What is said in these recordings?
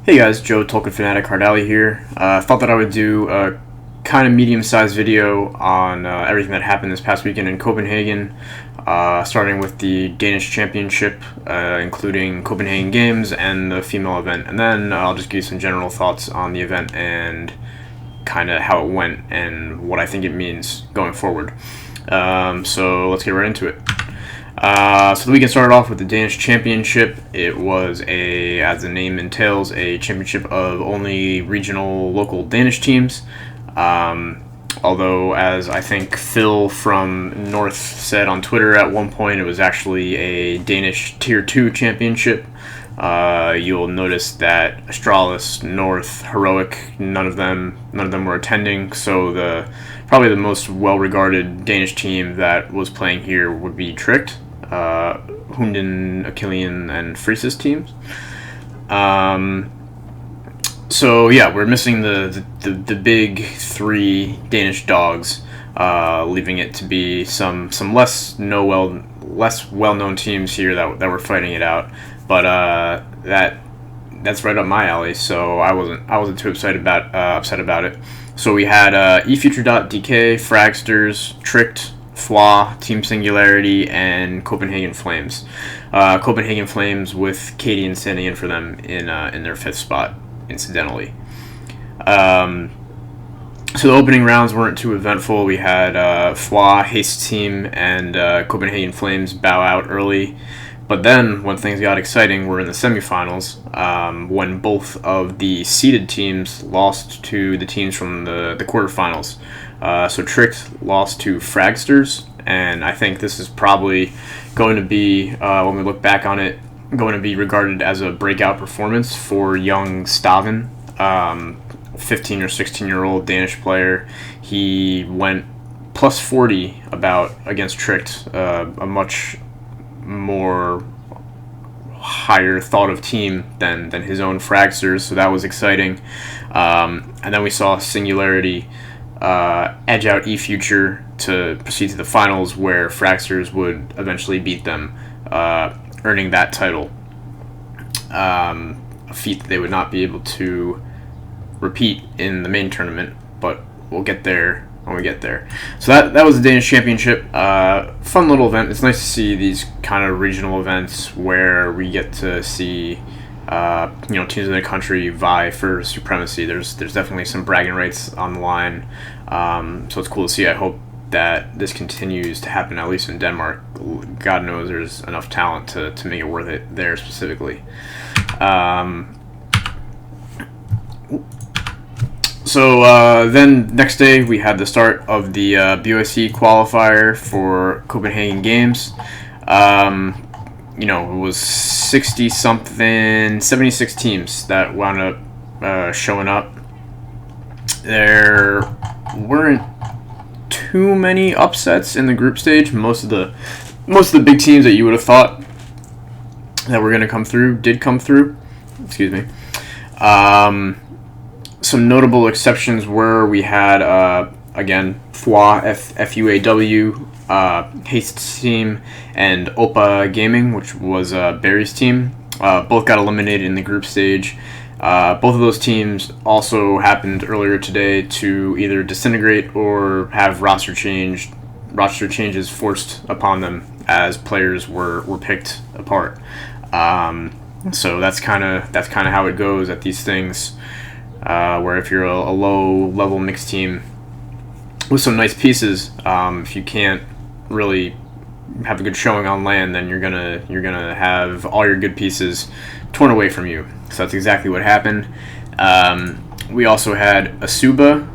Hey guys, Joe Tolkien Fanatic Hardally here. Thought that I would do a kind of medium-sized video on everything that happened this past weekend in Copenhagen, starting with the Danish Championship, including Copenhagen Games and the female event, and then I'll just give you some general thoughts on the event and kind of how it went and what I think it means going forward. So let's get right into it. So the weekend started off with the Danish Championship. It was as the name entails, a championship of only regional local Danish teams. Although, as I think Phil from North said on Twitter at one point, it was actually a Danish Tier 2 championship. You'll notice that Astralis, North, Heroic, none of them were attending. So probably the most well-regarded Danish team that was playing here would be Tricked. Hunden, Achillean, and Fries's teams. So yeah, we're missing the big three Danish dogs, leaving it to be some less well-known teams here that were fighting it out. But that's right up my alley. So I wasn't too upset about it. So we had eFuture.dk, Fragsters, Tricked, Fwa, Team Singularity, and Copenhagen Flames. Copenhagen Flames with Katie and Sandy in for them in their 5th spot, incidentally. So the opening rounds weren't too eventful. We had Fwa, Haste Team, and Copenhagen Flames bow out early. But then, when things got exciting, we're in the semifinals, when both of the seeded teams lost to the teams from the quarterfinals. So Tricked lost to Fragsters, and I think this is probably going to be, when we look back on it, going to be regarded as a breakout performance for young Staven, 15 or 16-year-old Danish player. He went plus 40 against Tricked, a much more higher thought of team than his own Fragsters, so that was exciting. And then we saw Singularity edge out eFuture to proceed to the finals, where Fragsters would eventually beat them, earning that title. A feat that they would not be able to repeat in the main tournament, but we'll get there when we get there. So that was the Danish Championship. Fun little event. It's nice to see these kind of regional events where we get to see teams in the country vie for supremacy. There's definitely some bragging rights on the line. So it's cool to see. I hope that this continues to happen, at least in Denmark. God knows there's enough talent to make it worth it there specifically. So then next day we had the start of the BYOC Qualifier for Copenhagen Games. It was 76 teams that wound up showing up. There weren't too many upsets in the group stage. Most of the big teams that you would have thought that were going to come through did come through. Excuse me. Some notable exceptions were we had again Fwa, FUAW, Haste Team, and Opa Gaming, which was Barry's team. Both got eliminated in the group stage. Both of those teams also happened earlier today to either disintegrate or have roster changes forced upon them as players were picked apart. So that's kind of how it goes at these things. Where if you're a low-level mixed team with some nice pieces, if you can't really have a good showing on land, then you're gonna have all your good pieces torn away from you. So that's exactly what happened. We also had Asuba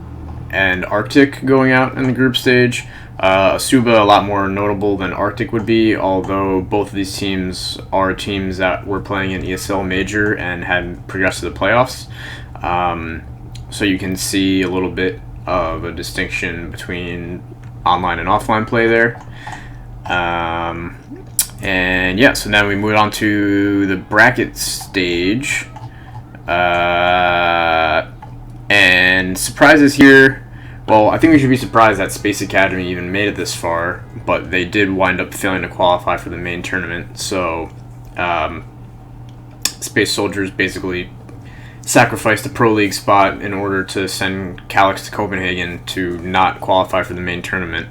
and Arctic going out in the group stage. Asuba a lot more notable than Arctic would be, although both of these teams are teams that were playing in ESL Major and had progressed to the playoffs. So you can see a little bit of a distinction between online and offline play there. And yeah, so now we move on to the bracket stage. And surprises here. Well, I think we should be surprised that Space Academy even made it this far, but they did wind up failing to qualify for the main tournament. So Space Soldiers basically sacrificed a Pro League spot in order to send Calix to Copenhagen to not qualify for the main tournament.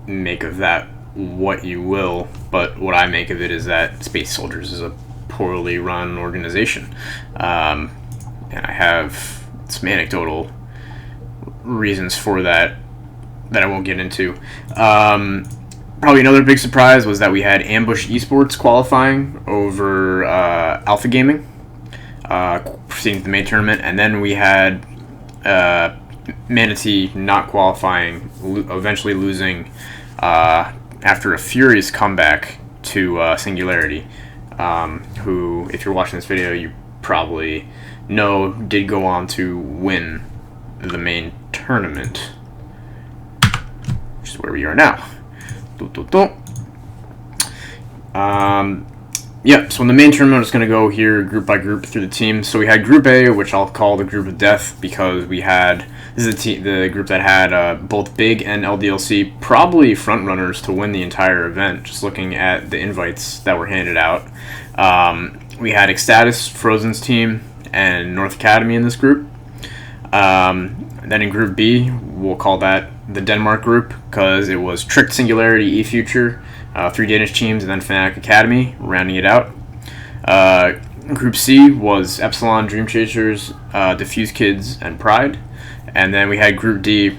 Make of that what you will, but what I make of it is that Space Soldiers is a poorly run organization. And I have some anecdotal reasons for that I won't get into. Probably another big surprise was that we had Ambush Esports qualifying over Alpha Gaming, proceeding to the main tournament, and then we had Manatee not qualifying, eventually losing after a furious comeback to Singularity, who, if you're watching this video, you probably know did go on to win the main tournament, which is where we are now. Yeah, so in the main tournament, I'm just going to go here group by group through the teams. So we had Group A, which I'll call the Group of Death, because we had, this is the group that had both Big and LDLC probably front runners to win the entire event, just looking at the invites that were handed out. We had Ecstatus, Frozen's team, and North Academy in this group. Then in Group B, we'll call that the Denmark group, because it was Tricked, Singularity, eFuture, 3 Danish teams, and then Fnatic Academy rounding it out. Group C was Epsilon, Dream Chasers, Diffuse Kids, and Pride. And then we had Group D,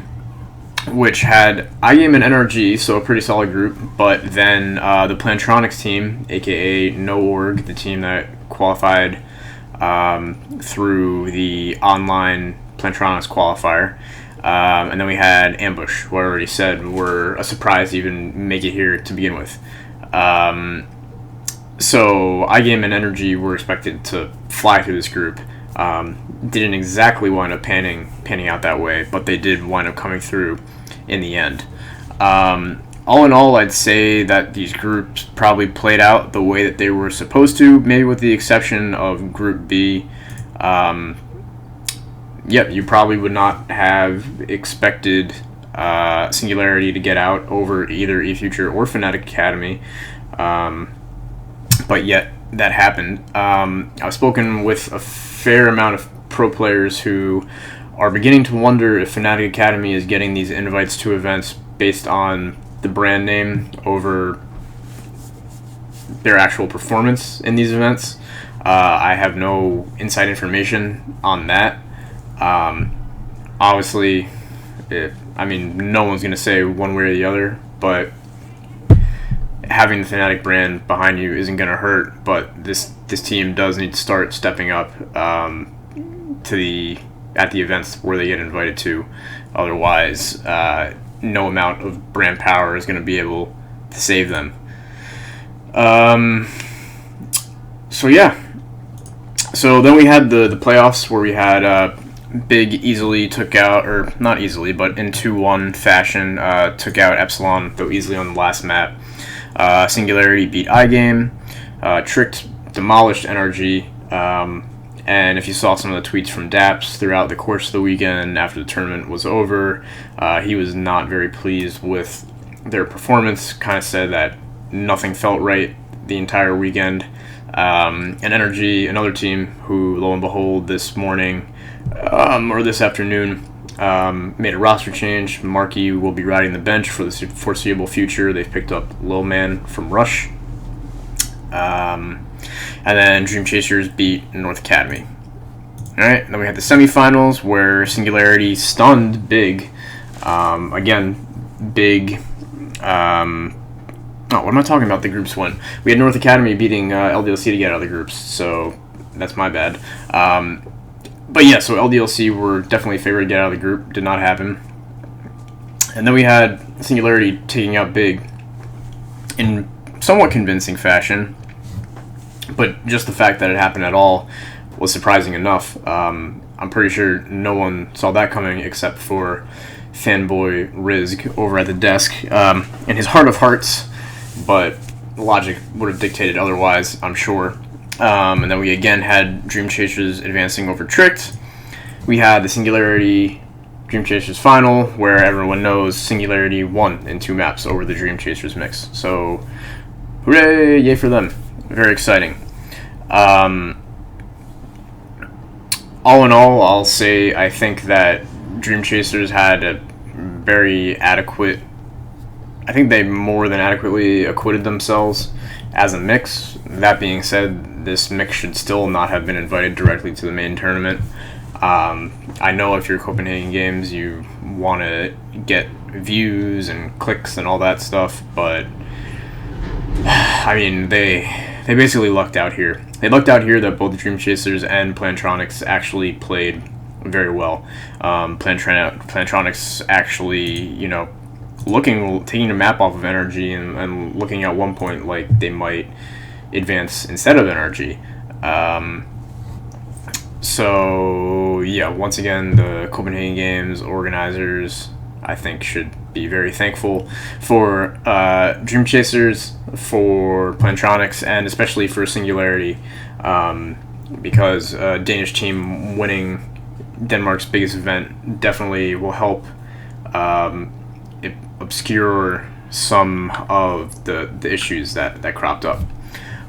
which had iGame and NRG, so a pretty solid group, but then the Plantronics team, aka NoOrg, the team that qualified through the online Plantronics qualifier. And then we had Ambush, who I already said were a surprise to even make it here to begin with. So iGame and Energy were expected to fly through this group. Didn't exactly wind up panning out that way, but they did wind up coming through in the end. All in all, I'd say that these groups probably played out the way that they were supposed to, maybe with the exception of Group B. Yep, you probably would not have expected Singularity to get out over either eFuture or Fnatic Academy, but yet that happened. I've spoken with a fair amount of pro players who are beginning to wonder if Fnatic Academy is getting these invites to events based on the brand name over their actual performance in these events. I have no inside information on that. Obviously, no one's going to say one way or the other, but having the Fnatic brand behind you isn't going to hurt, but this team does need to start stepping up at the events where they get invited to. Otherwise, no amount of brand power is going to be able to save them. So yeah. So then we had the playoffs where we had Big easily took out, or not easily, but in 2-1 fashion, took out Epsilon, though easily on the last map. Singularity beat iGame. Tricked demolished NRG. And if you saw some of the tweets from Daps throughout the course of the weekend after the tournament was over, he was not very pleased with their performance. Kind of said that nothing felt right the entire weekend. And NRG, another team who, lo and behold, this morning or this afternoon, made a roster change. Markey will be riding the bench for the foreseeable future. They've picked up Lil Man from Rush. And then Dream Chasers beat North Academy. Alright, then we had the semifinals where Singularity stunned Big. Again, Big... what am I talking about? The groups won. We had North Academy beating LDLC to get out of the groups, so that's my bad. But yeah, so LDLC were definitely favored to get out of the group. Did not happen. And then we had Singularity taking out Big in somewhat convincing fashion, but just the fact that it happened at all was surprising enough. I'm pretty sure no one saw that coming except for fanboy Rizk over at the desk in his heart of hearts, but logic would have dictated otherwise, I'm sure. And then we again had Dream Chasers advancing over Tricked. We had the Singularity Dream Chasers final, where everyone knows Singularity won in 2 maps over the Dream Chasers mix. So, hooray, yay for them. Very exciting. all in all, I'll say I think that Dream Chasers had a very adequate. I think they more than adequately acquitted themselves as a mix. That being said, this mix should still not have been invited directly to the main tournament. I know if you're Copenhagen Games, you want to get views and clicks and all that stuff, but I mean, they basically lucked out here. They lucked out here that both Dream Chasers and Plantronics actually played very well. Plantronics actually, taking the map off of Energy and looking at one point like they might advance instead of Energy. So yeah, once again, the Copenhagen Games organizers, I think, should be very thankful for Dream Chasers, for Plantronics, and especially for Singularity, because a Danish team winning Denmark's biggest event definitely will help obscure some of the issues that cropped up.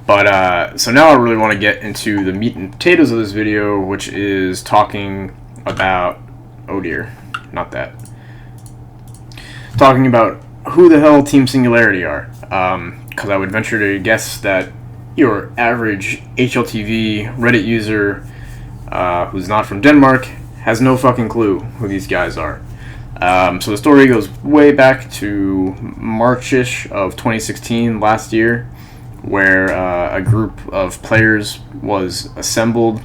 But so now I really want to get into the meat and potatoes of this video, which is talking about, oh dear, not that. Talking about who the hell Team Singularity are. Because I would venture to guess that your average HLTV Reddit user who's not from Denmark has no fucking clue who these guys are. So the story goes way back to March-ish of 2016, last year, where a group of players was assembled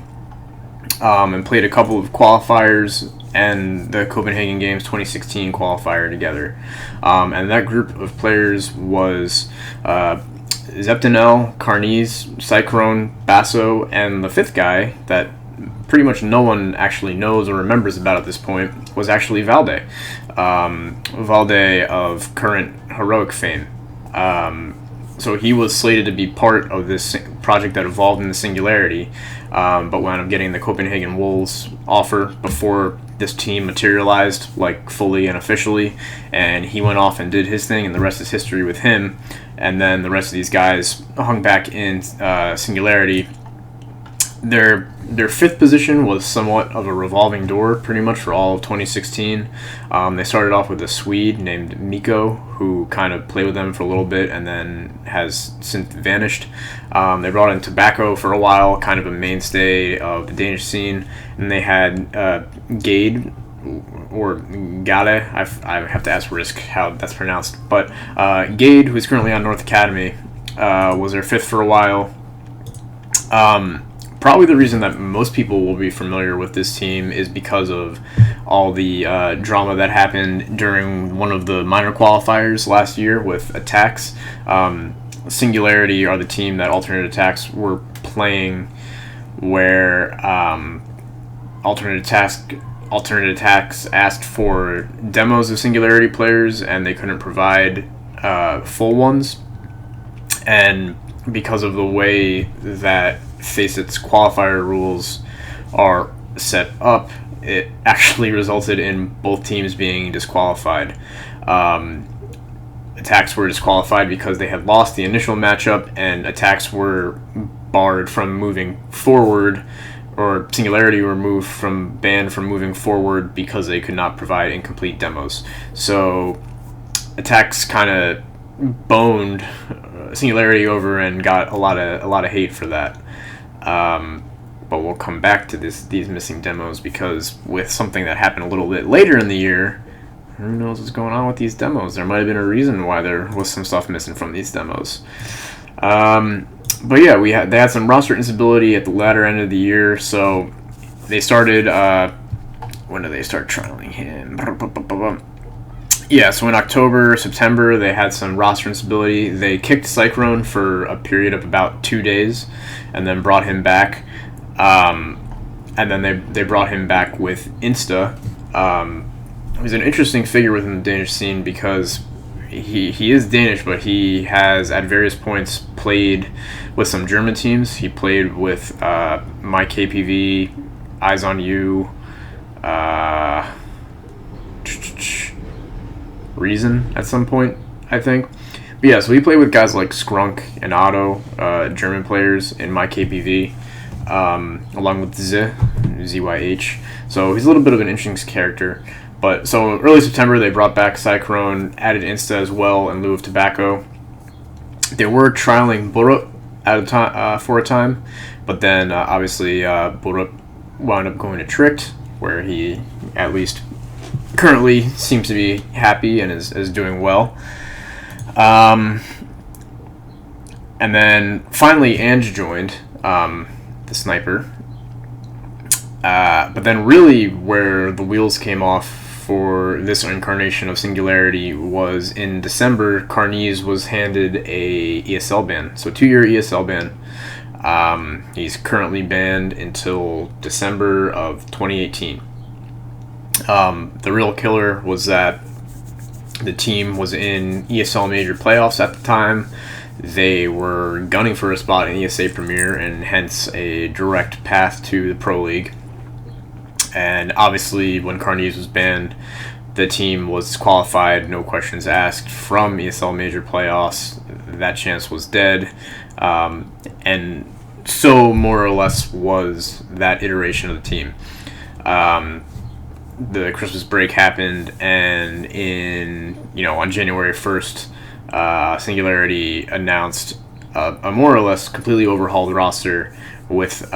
and played a couple of qualifiers and the Copenhagen Games 2016 qualifier together. And that group of players was Zeptinel, Carniz, Cyclone, Basso, and the fifth guy that pretty much no one actually knows or remembers about at this point was actually Valde. Valde of current heroic fame. So he was slated to be part of this project that evolved into Singularity, but wound up getting the Copenhagen Wolves offer before this team materialized, like, fully and officially, and he went off and did his thing, and the rest is history with him. And then the rest of these guys hung back in Singularity. Their fifth position was somewhat of a revolving door, pretty much for all of 2016. They started off with a Swede named Miko, who kind of played with them for a little bit and then has since vanished. They brought in Tobacco for a while, kind of a mainstay of the Danish scene. And they had Gade, or Gade, I have to ask Risk how that's pronounced. But Gade, who's currently on North Academy, was their fifth for a while. Probably the reason that most people will be familiar with this team is because of all the drama that happened during one of the minor qualifiers last year with Attacks. Singularity are the team that Alternate Attacks were playing, where Alternate Attacks asked for demos of Singularity players and they couldn't provide full ones. And because of the way that Facet's qualifier rules are set up, it actually resulted in both teams being disqualified. Attacks were disqualified because they had lost the initial matchup, and Attacks were barred from moving forward, or Singularity were banned from moving forward because they could not provide incomplete demos. So Attacks kind of boned Singularity over and got a lot of hate for that. But we'll come back to these missing demos, because with something that happened a little bit later in the year, who knows what's going on with these demos? There might have been a reason why there was some stuff missing from these demos. But yeah, they had some roster instability at the latter end of the year, so they started. When did they start trialing him? Yeah, so in October, September, they had some roster instability. They kicked Cyclone for a period of about 2 days, and then brought him back. And then they brought him back with Insta. He's an interesting figure within the Danish scene, because he is Danish, but he has at various points played with some German teams. He played with My KPV, Eyes on You, Reason at some point, I think. But yeah, so he played with guys like Skrunk and Otto, German players in My KPV, along with Z, ZYH. So he's a little bit of an interesting character. But so early September, they brought back Cyclone, added Insta as well in lieu of Tobacco. They were trialing Burup at a time for a time, but then obviously Burup wound up going to Tricked, where he at least currently seems to be happy and is doing well. And then finally Ange joined, the sniper. But then really where the wheels came off for this incarnation of Singularity was in December. Carniz was handed a ESL ban, so 2-year ESL ban. He's currently banned until December of 2018. The real killer was that the team was in ESL Major Playoffs at the time. They were gunning for a spot in ESA Premier and hence a direct path to the Pro League. And obviously when Carniz was banned, the team was disqualified, no questions asked, from ESL Major Playoffs. That chance was dead. And so more or less was that iteration of the team. The Christmas break happened, and on January 1st, Singularity announced a more or less completely overhauled roster with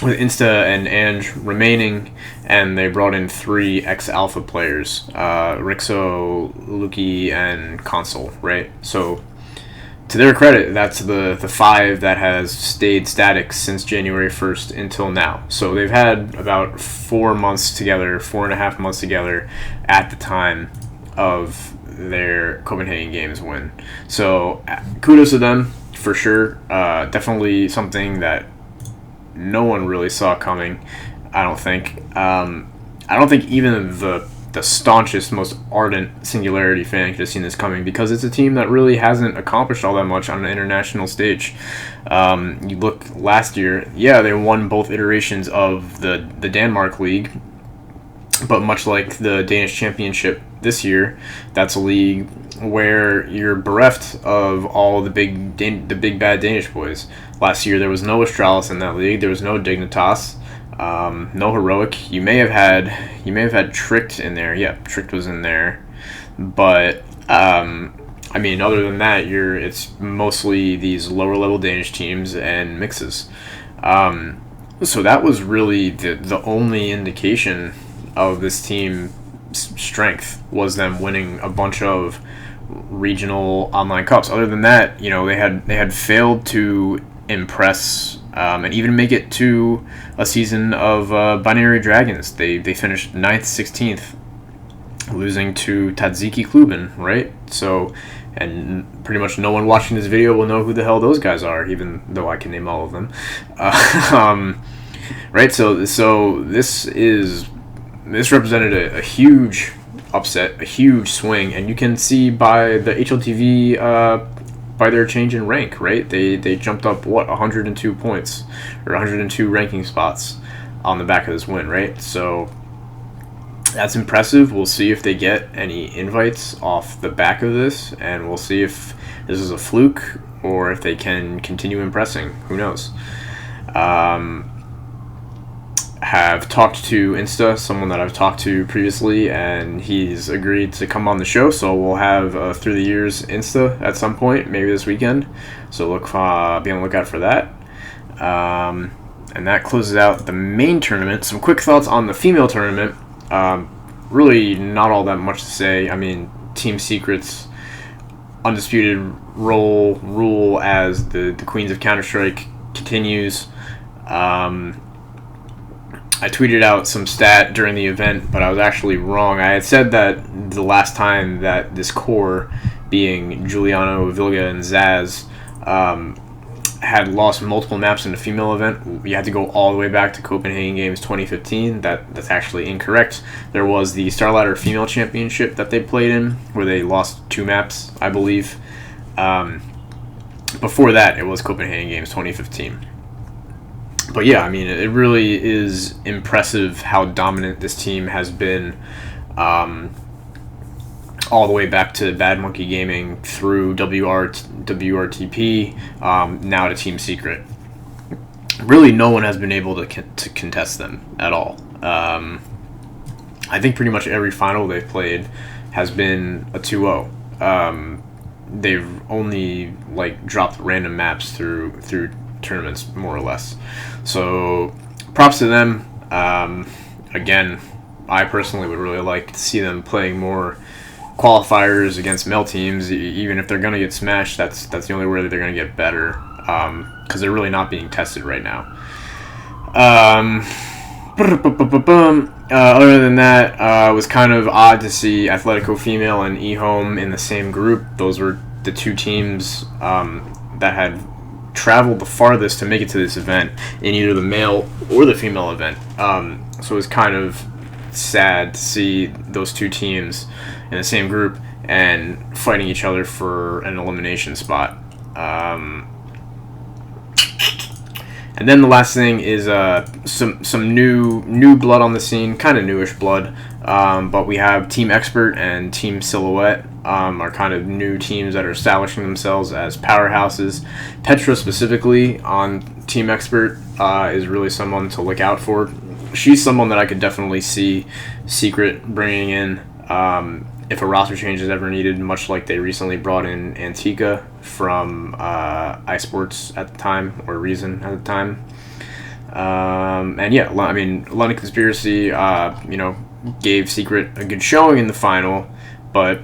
Insta and Ange remaining, and they brought in 3 ex-Alpha players, Rixo, Luki, and Console, right? So to their credit, that's the 5 that has stayed static since January 1st until now. So they've had about 4 months together, 4.5 months together at the time of their Copenhagen Games win. So kudos to them for sure. Definitely something that no one really saw coming, I don't think. I don't think even the staunchest, most ardent Singularity fan could have seen this coming, because it's a team that really hasn't accomplished all that much on an international stage. You look last year, they won both iterations of the Denmark League, but much like the Danish Championship this year, that's a league where you're bereft of all the big bad Danish boys. Last year there was no Astralis in that league. There was no Dignitas, no Heroic. You may have had Tricked in there. Yeah, Tricked was in there, but other than that, it's mostly these lower level Danish teams and mixes. So that was really the only indication of this team's strength, was them winning a bunch of regional online cups. Other than that, they had failed to impress and even make it to a season of Binary Dragons. They finished 9th, 16th, losing to Tadziki Kluben, right? So, and pretty much no one watching this video will know who the hell those guys are, even though I can name all of them. Right? So this represented a huge upset, a huge swing, and you can see by the HLTV by their change in rank, right? They jumped up 102 points or 102 ranking spots on the back of this win, right? So that's impressive. We'll see if they get any invites off the back of this, and we'll see if this is a fluke or if they can continue impressing. Who knows? Have talked to Insta, someone that I've talked to previously, and he's agreed to come on the show, so we'll have Through the Years Insta at some point, maybe this weekend, so be on the lookout for that. And that closes out the main tournament. Some quick thoughts on the female tournament. Really not all that much to say. Team Secret's undisputed rule as the Queens of Counter-Strike continues. I tweeted out some stat during the event, but I was actually wrong. I had said that the last time that this core, being Giuliano, Vilga, and Zaz, had lost multiple maps in the female event, you had to go all the way back to Copenhagen Games 2015. That's actually incorrect. There was the Starladder Female Championship that they played in, where they lost 2 maps, I believe. Before that, it was Copenhagen Games 2015. But yeah, it really is impressive how dominant this team has been, all the way back to Bad Monkey Gaming, through WRTP, now to Team Secret. really no one has been able to contest them at all. I think pretty much every final they've played has been a 2-0. They've only like dropped random maps through tournaments, more or less. So props to them. Again, I personally would really like to see them playing more qualifiers against male teams. Even if they're going to get smashed, that's the only way that they're going to get better, because they're really not being tested right now. Other than that, it was kind of odd to see Atletico Female and eHome in the same group. Those were the two teams that had traveled the farthest to make it to this event in either the male or the female event. So it was kind of sad to see those two teams in the same group and fighting each other for an elimination spot. And then the last thing is some new blood on the scene, kind of newish blood. But we have Team Expert and Team Silhouette are kind of new teams that are establishing themselves as powerhouses. Petra specifically on Team Expert is really someone to look out for. She's someone that I could definitely see Secret bringing in if a roster change is ever needed, much like they recently brought in Antika from iSports at the time, or Reason at the time. And yeah, I mean, London Conspiracy, gave Secret a good showing in the final, but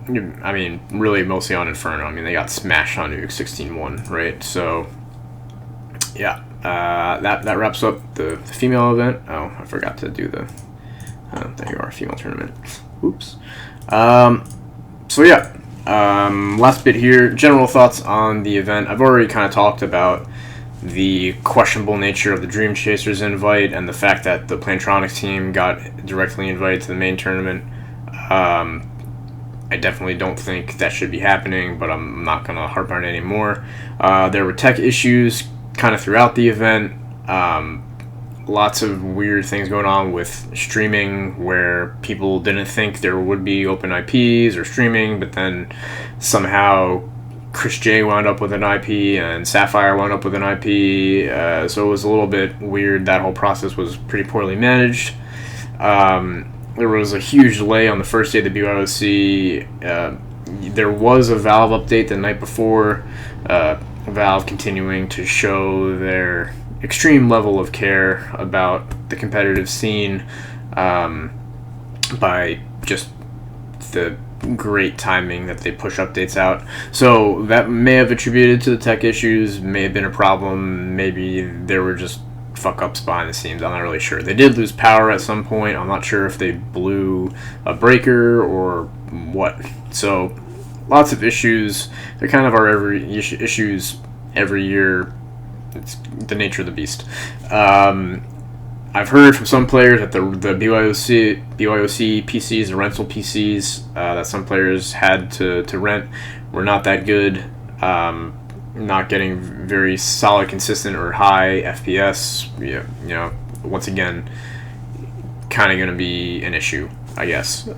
I mean, really mostly on Inferno. I mean, they got smashed on Nuke 16-1, right? So yeah, that wraps up the female event. Oh, I forgot to do the there you are, female tournament. Oops. So yeah, last bit here, general thoughts on the event. I've already kind of talked about the questionable nature of the Dream Chasers invite and the fact that the Plantronics team got directly invited to the main tournament. I definitely don't think that should be happening, but I'm not going to harp on it anymore. There were tech issues kind of throughout the event. Lots of weird things going on with streaming where people didn't think there would be open IPs or streaming, but then somehow Chris J wound up with an IP and Sapphire wound up with an IP. So it was a little bit weird. That whole process was pretty poorly managed. There was a huge delay on the first day of the BYOC. There was a Valve update the night before. Valve continuing to show their extreme level of care about the competitive scene by just the great timing that they push updates out. So that may have attributed to the tech issues, may have been a problem, maybe there were just fuck-ups behind the scenes. I'm not really sure. They did lose power at some point. I'm not sure if they blew a breaker or what. So lots of issues. There kind of are issues every year. It's the nature of the beast. I've heard from some players that the BYOC PCs, the rental PCs that some players had to rent, were not that good. Not getting very solid, consistent, or high FPS. Yeah, once again, kind of going to be an issue, I guess.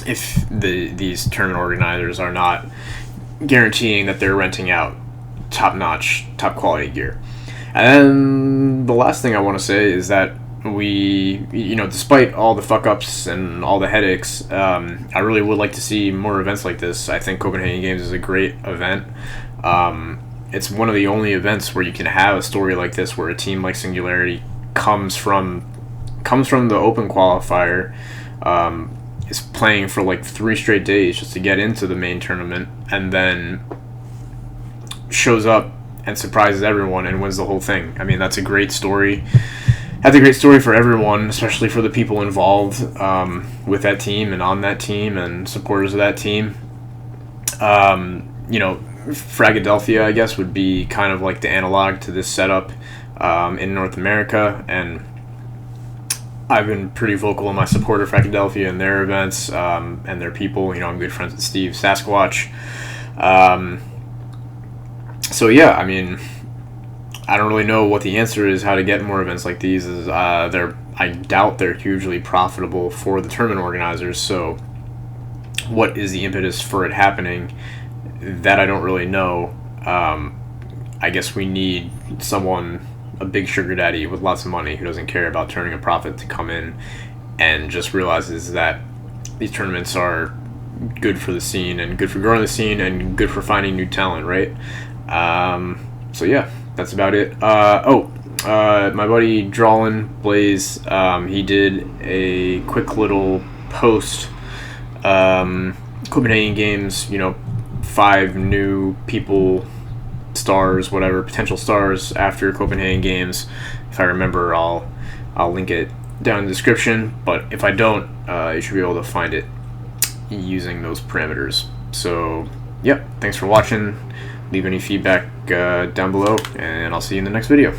If these tournament organizers are not guaranteeing that they're renting out top-notch, top-quality gear. And then the last thing I want to say is that we, despite all the fuck-ups and all the headaches, I really would like to see more events like this. I think Copenhagen Games is a great event. It's one of the only events where you can have a story like this, where a team like Singularity comes from the open qualifier, is playing for like 3 straight days just to get into the main tournament, and then shows up and surprises everyone and wins the whole thing. I mean, that's a great story. That's a great story for everyone, especially for the people involved with that team and on that team and supporters of that team. Fragadelphia, I guess, would be kind of like the analog to this setup in North America, and I've been pretty vocal in my support of Fragadelphia and their events and their people. I'm good friends with Steve Sasquatch. So yeah, I mean, I don't really know what the answer is, how to get more events like these. I doubt they're hugely profitable for the tournament organizers, so what is the impetus for it happening? That I don't really know. I guess we need, someone, a big sugar daddy with lots of money who doesn't care about turning a profit, to come in and just realizes that these tournaments are good for the scene and good for growing the scene and good for finding new talent, right? So yeah, that's about it. My buddy Drawlin Blaze, he did a quick little post. Copenhagen Games, 5 new people, stars, whatever, potential stars after Copenhagen Games. If I remember, I'll link it down in the description, but if I don't, you should be able to find it using those parameters. So yep, thanks for watching. Leave any feedback down below, and I'll see you in the next video.